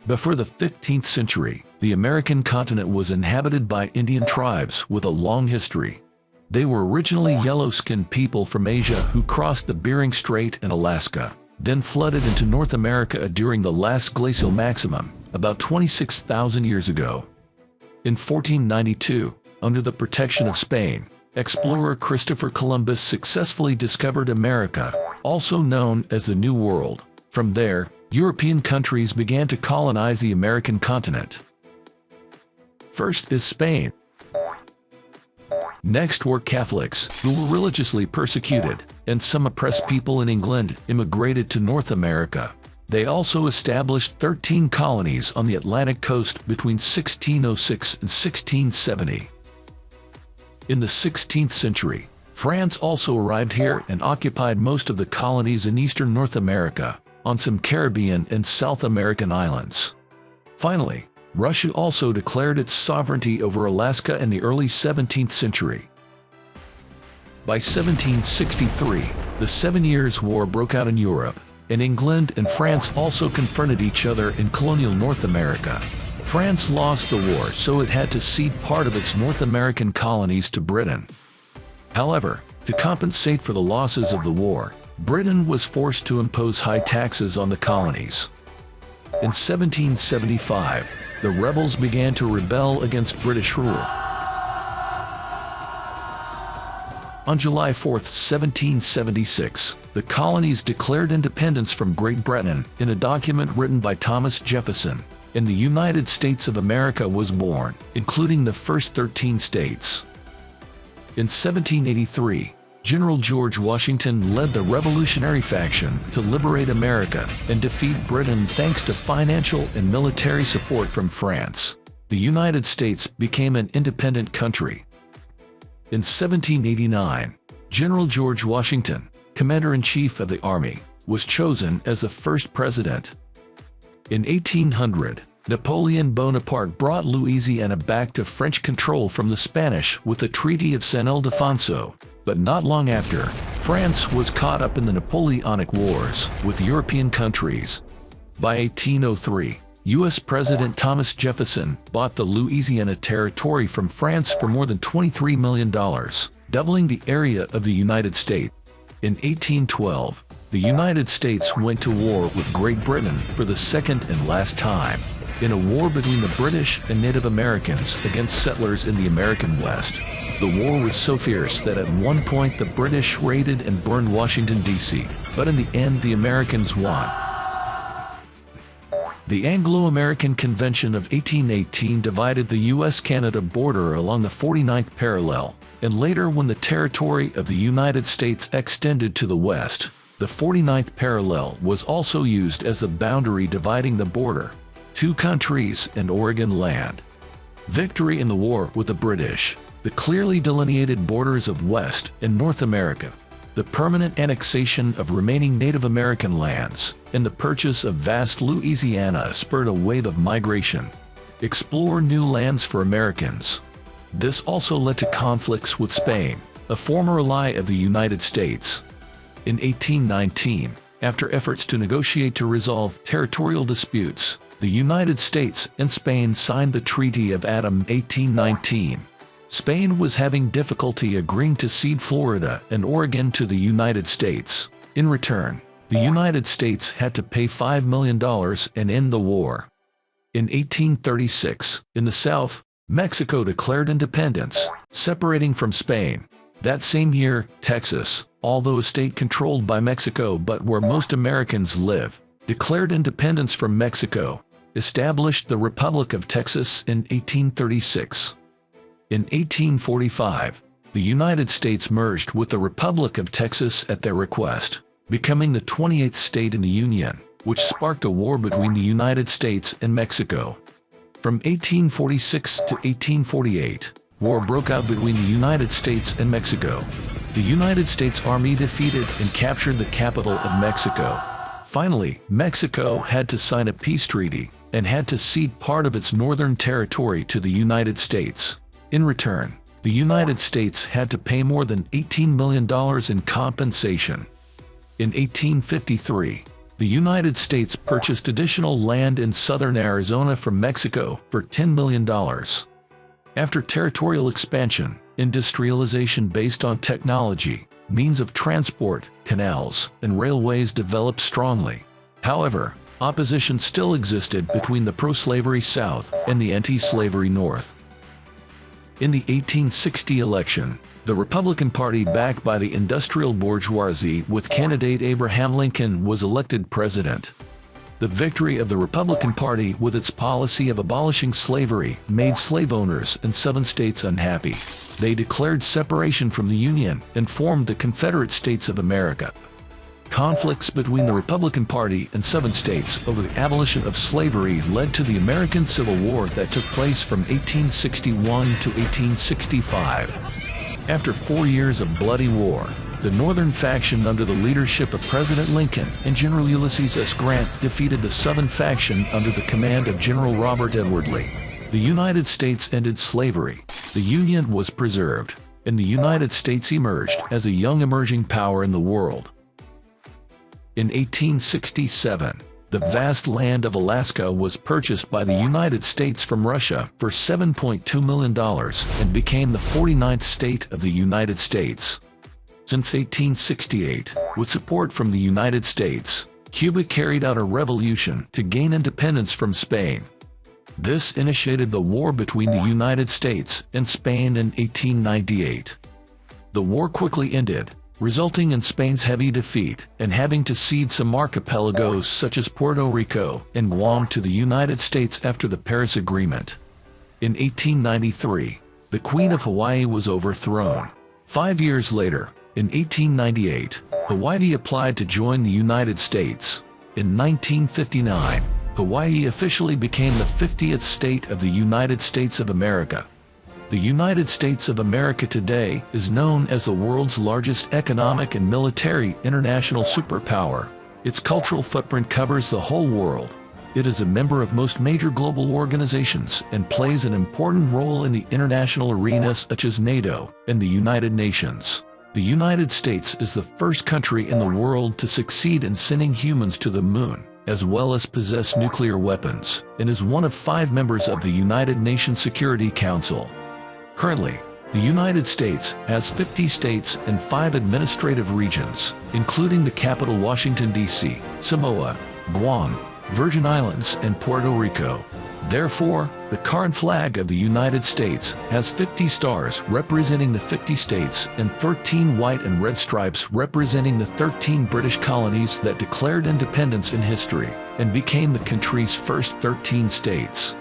Before the 15th century, the American continent was inhabited by Indian tribes with a long history. They were originally yellow-skinned people from Asia who crossed the Bering Strait and Alaska, then flooded into North America during the last glacial maximum, about 26,000 years ago. In 1492, under the protection of Spain, explorer Christopher Columbus successfully discovered America, also known as the New World. From there, European countries began to colonize the American continent. First is Spain. Next were Catholics, who were religiously persecuted, and some oppressed people in England immigrated to North America. They also established 13 colonies on the Atlantic coast between 1606 and 1670. In the 16th century, France also arrived here and occupied most of the colonies in eastern North America, on some Caribbean and South American islands. Finally, Russia also declared its sovereignty over Alaska in the early 17th century. By 1763, the 7 Years' War broke out in Europe, and England and France also confronted each other in colonial North America. France lost the war, so it had to cede part of its North American colonies to Britain. However, to compensate for the losses of the war, Britain was forced to impose high taxes on the colonies. In 1775, the rebels began to rebel against British rule. On July 4, 1776, the colonies declared independence from Great Britain in a document written by Thomas Jefferson, and the United States of America was born, including the first 13 states. In 1783, General George Washington led the Revolutionary faction to liberate America and defeat Britain thanks to financial and military support from France. The United States became an independent country. In 1789, General George Washington, Commander-in-Chief of the Army, was chosen as the first president. In 1800, Napoleon Bonaparte brought Louisiana back to French control from the Spanish with the Treaty of San Ildefonso. But not long after, France was caught up in the Napoleonic Wars with European countries. By 1803, U.S. President Thomas Jefferson bought the Louisiana Territory from France for more than $23 million, doubling the area of the United States. In 1812, the United States went to war with Great Britain for the second and last time, in a war between the British and Native Americans against settlers in the American West. The war was so fierce that at one point the British raided and burned Washington, D.C., but in the end the Americans won. The Anglo-American Convention of 1818 divided the U.S.-Canada border along the 49th parallel, and later when the territory of the United States extended to the west, the 49th parallel was also used as the boundary dividing the border. Two countries and Oregon land. Victory in the war with the British. The clearly delineated borders of West and North America, the permanent annexation of remaining Native American lands, and the purchase of vast Louisiana spurred a wave of migration. Explore new lands for Americans. This also led to conflicts with Spain, a former ally of the United States. In 1819, after efforts to negotiate to resolve territorial disputes, the United States and Spain signed the Treaty of Antietam 1819. Spain was having difficulty agreeing to cede Florida and Oregon to the United States. In return, the United States had to pay $5 million and end the war. In 1836, in the South, Mexico declared independence, separating from Spain. That same year, Texas, although a state controlled by Mexico but where most Americans live, declared independence from Mexico, established the Republic of Texas in 1836. In 1845, the United States merged with the Republic of Texas at their request, becoming the 28th state in the Union, which sparked a war between the United States and Mexico. From 1846 to 1848, war broke out between the United States and Mexico. The United States Army defeated and captured the capital of Mexico. Finally, Mexico had to sign a peace treaty and had to cede part of its northern territory to the United States. In return, the United States had to pay more than $18 million in compensation. In 1853, the The United States purchased additional land in southern Arizona from Mexico for $10 million. After territorial expansion, industrialization based on technology, means of transport, canals, and railways developed strongly. However, opposition still existed between the pro-slavery South and the anti-slavery North. In the 1860 election, the Republican Party, backed by the industrial bourgeoisie with candidate Abraham Lincoln, was elected president. The victory of the Republican Party with its policy of abolishing slavery made slave owners in 7 states unhappy. They declared separation from the Union and formed the Confederate States of America. Conflicts between the Republican Party and 7 states over the abolition of slavery led to the American Civil War that took place from 1861 to 1865. After 4 years of bloody war, the Northern faction under the leadership of President Lincoln and General Ulysses S. Grant defeated the Southern faction under the command of General Robert Edward Lee. The United States ended slavery, the Union was preserved, and the United States emerged as a young emerging power in the world. In 1867, the vast land of Alaska was purchased by the United States from Russia for $7.2 million and became the 49th state of the United States. Since 1868, with support from the United States, Cuba carried out a revolution to gain independence from Spain. This initiated the war between the United States and Spain in 1898. The war quickly ended, resulting in Spain's heavy defeat and having to cede some archipelagos such as Puerto Rico and Guam to the United States after the Paris Agreement. In 1893, the Queen of Hawaii was overthrown. 5 years later, in 1898, Hawaii applied to join the United States. In 1959, Hawaii officially became the 50th state of the United States of America. The United States of America today is known as the world's largest economic and military international superpower. Its cultural footprint covers the whole world. It is a member of most major global organizations and plays an important role in the international arena such as NATO and the United Nations. The United States is the first country in the world to succeed in sending humans to the moon, as well as possess nuclear weapons, and is one of 5 members of the United Nations Security Council. Currently, the United States has 50 states and 5 administrative regions, including the capital Washington, D.C., Samoa, Guam, Virgin Islands, and Puerto Rico. Therefore, the card flag of the United States has 50 stars representing the 50 states and 13 white and red stripes representing the 13 British colonies that declared independence in history and became the country's first 13 states.